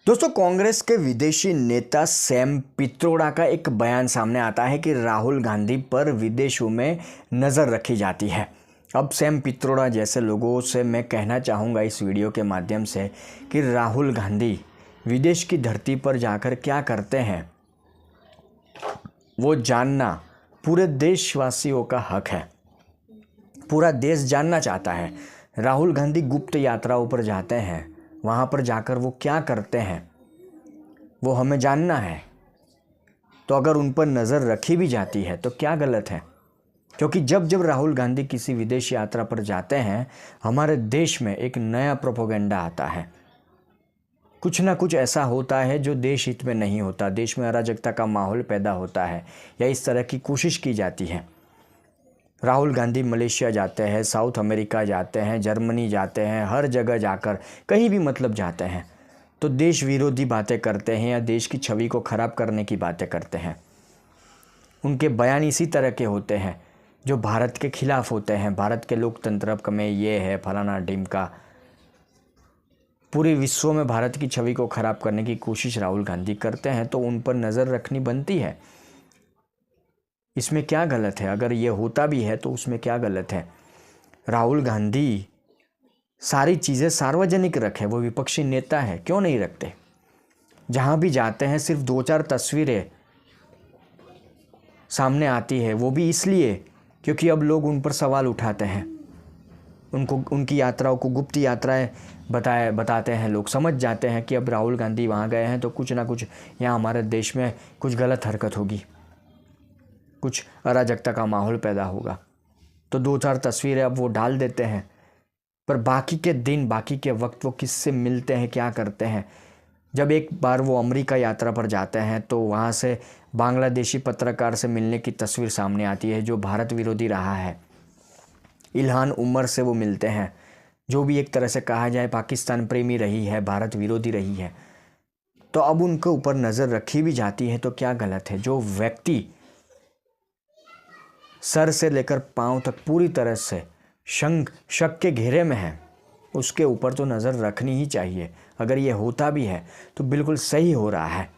दोस्तों, कांग्रेस के विदेशी नेता सैम पित्रोड़ा का एक बयान सामने आता है कि राहुल गांधी पर विदेशों में नज़र रखी जाती है। अब सैम पित्रोड़ा जैसे लोगों से मैं कहना चाहूँगा इस वीडियो के माध्यम से कि राहुल गांधी विदेश की धरती पर जाकर क्या करते हैं वो जानना पूरे देशवासियों का हक है। पूरा देश जानना चाहता है। राहुल गांधी गुप्त यात्राओं पर जाते हैं, वहाँ पर जाकर वो क्या करते हैं वो हमें जानना है। तो अगर उन पर नज़र रखी भी जाती है तो क्या गलत है, क्योंकि जब जब राहुल गांधी किसी विदेश यात्रा पर जाते हैं हमारे देश में एक नया प्रोपेगेंडा आता है। कुछ ना कुछ ऐसा होता है जो देश हित में नहीं होता, देश में अराजकता का माहौल पैदा होता है या इस तरह की कोशिश की जाती है। राहुल गांधी मलेशिया जाते हैं, साउथ अमेरिका जाते हैं, जर्मनी जाते हैं, हर जगह जाकर कहीं भी मतलब जाते हैं तो देश विरोधी बातें करते हैं या देश की छवि को ख़राब करने की बातें करते हैं। उनके बयान इसी तरह के होते हैं जो भारत के खिलाफ होते हैं। भारत के लोकतंत्र में ये है फलाना ढिमका, पूरे विश्व में भारत की छवि को ख़राब करने की कोशिश राहुल गांधी करते हैं, तो उन पर नज़र रखनी बनती है। इसमें क्या गलत है? अगर ये होता भी है तो उसमें क्या गलत है? राहुल गांधी सारी चीज़ें सार्वजनिक रखे, वो विपक्षी नेता है, क्यों नहीं रखते? जहाँ भी जाते हैं सिर्फ 2-4 तस्वीरें सामने आती है, वो भी इसलिए क्योंकि अब लोग उन पर सवाल उठाते हैं। उनकी यात्राओं को गुप्त यात्राएं बताते हैं। लोग समझ जाते हैं कि अब राहुल गांधी वहाँ गए हैं तो कुछ ना कुछ यहाँ हमारे देश में कुछ गलत हरकत होगी, कुछ अराजकता का माहौल पैदा होगा। तो 2-4 तस्वीरें अब वो डाल देते हैं, पर बाकी के दिन, बाकी के वक्त वो किससे मिलते हैं, क्या करते हैं? जब एक बार वो अमेरिका यात्रा पर जाते हैं तो वहाँ से बांग्लादेशी पत्रकार से मिलने की तस्वीर सामने आती है जो भारत विरोधी रहा है। इल्हान उमर से वो मिलते हैं, जो भी एक तरह से कहा जाए पाकिस्तान प्रेमी रही है, भारत विरोधी रही है। तो अब उनके ऊपर नज़र रखी भी जाती है तो क्या गलत है? जो व्यक्ति सर से लेकर पांव तक पूरी तरह से शक के घेरे में है, उसके ऊपर तो नज़र रखनी ही चाहिए। अगर ये होता भी है तो बिल्कुल सही हो रहा है।